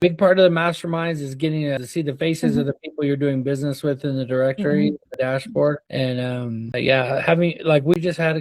Big part of the masterminds is getting to see the faces of the people you're doing business with in the directory, the dashboard, and yeah, having like we just got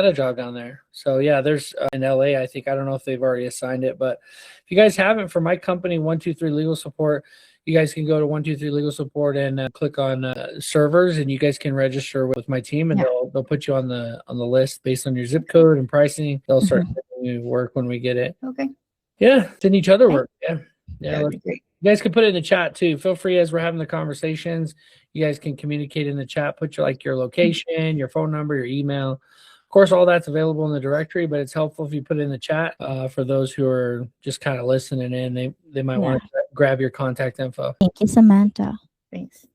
a job down there. So yeah, there's in LA. I think I don't know if they've already assigned it, but if you guys haven't, for my company, 123 Legal Support, you guys can go to 123 Legal Support and click on servers, and you guys can register with my team, and they'll put you on the list based on your zip code and pricing. They'll start sending you work when we get it. Okay. Yeah, send each other work. Yeah. That'd be great. You guys can put it in the chat too. Feel free as we're having the conversations. You guys can communicate in the chat. Put your location, your phone number, your email. Of course, all that's available in the directory, but it's helpful if you put it in the chat for those who are just kind of listening in. They might want to grab your contact info. Thank you, Samantha. Thanks.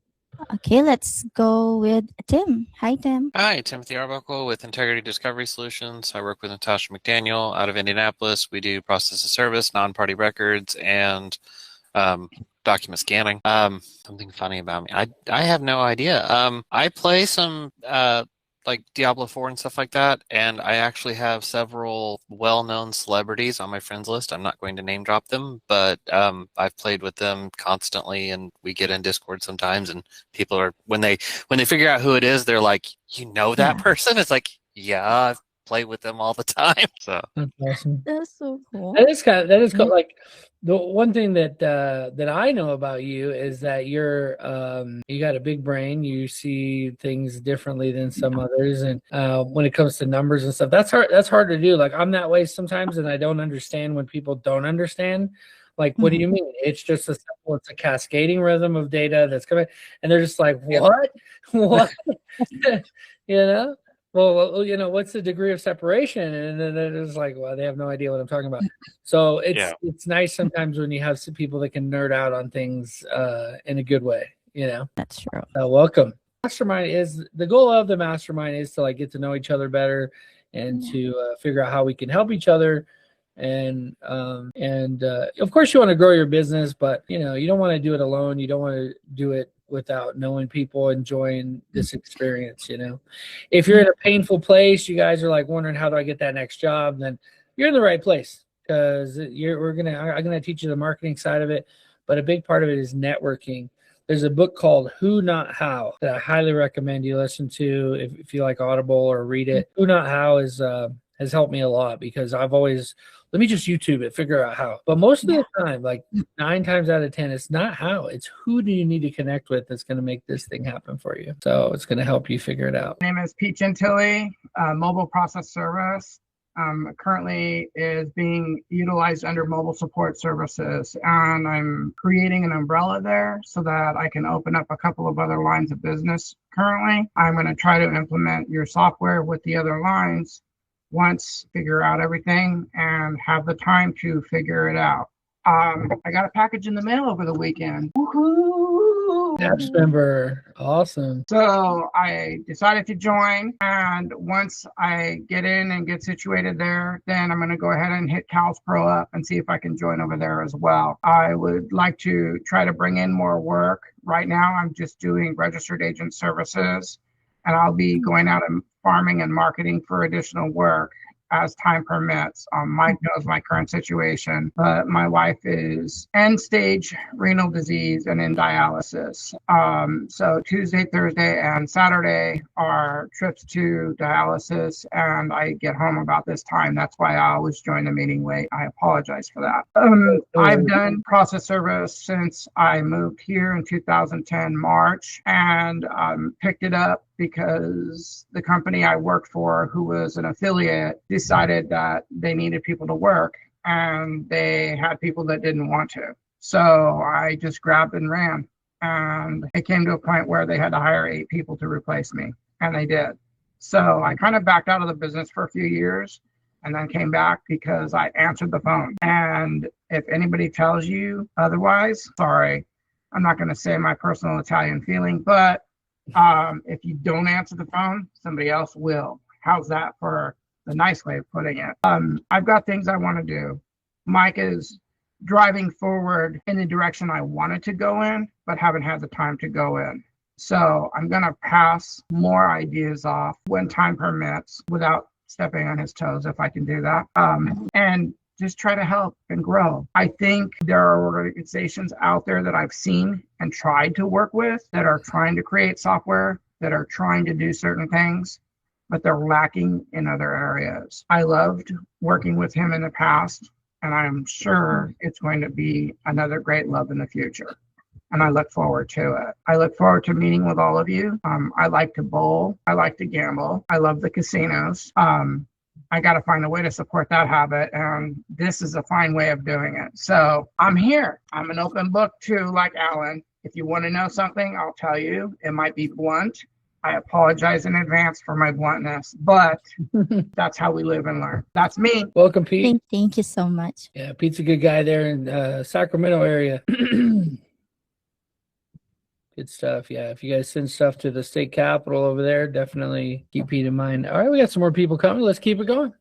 Okay, let's go with Tim. Hi, Tim. Hi, Timothy Arbuckle with Integrity Discovery Solutions. I work with Natasha McDaniel out of Indianapolis. We do process of service, non-party records, and document scanning. Something funny about me. I have no idea. I play some like Diablo 4 and stuff like that, and I actually have several well-known celebrities on my friends list. I'm not going to name drop them, but I've played with them constantly, and we get in Discord sometimes, and people are when they figure out who it is, they're like, you know that person? It's like, yeah, I've played with them all the time. So that's awesome. That's so cool. That is cool. Like the one thing that I know about you is that you're you got a big brain. You see things differently than some others, and when it comes to numbers and stuff, that's hard to do. Like I'm that way sometimes, and I don't understand when people don't understand. Like, what do you mean? It's just it's a cascading rhythm of data that's coming, and they're just like, what? You know? Well, you know, what's the degree of separation? And then it's like, well, they have no idea what I'm talking about. So it's nice sometimes when you have some people that can nerd out on things in a good way, you know. That's true. Welcome. Mastermind is the goal of the mastermind is to like get to know each other better and to figure out how we can help each other. And of course you want to grow your business, but you know, you don't want to do it alone. You don't want to do it without knowing people, enjoying this experience. You know, if you're in a painful place, you guys are like wondering, how do I get that next job? Then you're in the right place, because I'm gonna teach you the marketing side of it, but a big part of it is networking. There's a book called Who Not How that I highly recommend you listen to if you like Audible or read it. Who Not How has helped me a lot, because I've always, let me just YouTube it, figure out how. But most of the time, like 9 times out of 10, it's not how. It's who do you need to connect with that's going to make this thing happen for you. So it's going to help you figure it out. My name is Pete Gentili, mobile process service. Currently is being utilized under mobile support services, and I'm creating an umbrella there so that I can open up a couple of other lines of business. Currently, I'm going to try to implement your software with the other lines once, figure out everything, and have the time to figure it out. I got a package in the mail over the weekend. Woohoo! Yes, member. Awesome. So I decided to join, and once I get in and get situated there, then I'm going to go ahead and hit Cal's Pro up and see if I can join over there as well. I would like to try to bring in more work. Right now, I'm just doing registered agent services, and I'll be going out and farming and marketing for additional work as time permits. Mike knows my current situation, but my wife is end-stage renal disease and in dialysis. So Tuesday, Thursday, and Saturday are trips to dialysis, and I get home about this time. That's why I always join the meeting late. I apologize for that. I've done process service since I moved here in 2010 March, and picked it up because the company I worked for, who was an affiliate, decided that they needed people to work, and they had people that didn't want to. So I just grabbed and ran, and it came to a point where they had to hire 8 people to replace me, and they did. So I kind of backed out of the business for a few years and then came back because I answered the phone. And if anybody tells you otherwise, sorry, I'm not going to say my personal Italian feeling, but if you don't answer the phone, somebody else will. How's that for the nice way of putting it? I've got things I want to do. Mike is driving forward in the direction I wanted to go in, but haven't had the time to go in. So I'm going to pass more ideas off when time permits without stepping on his toes, if I can do that. And just try to help and grow. I think there are organizations out there that I've seen and tried to work with that are trying to create software, that are trying to do certain things, but they're lacking in other areas. I loved working with him in the past, and I'm sure it's going to be another great love in the future. And I look forward to it. I look forward to meeting with all of you. I like to bowl. I like to gamble. I love the casinos. I got to find a way to support that habit, and this is a fine way of doing it. So I'm here. I'm an open book too, like Alan. If you want to know something, I'll tell you. It might be blunt. I apologize in advance for my bluntness, but that's how we live and learn. That's me. Welcome, Pete. Thank you so much. Yeah, Pete's a good guy there in Sacramento area. Good stuff. Yeah, if you guys send stuff to the state capitol over there, definitely keep Pete in mind. All right, we got some more people coming. Let's keep it going.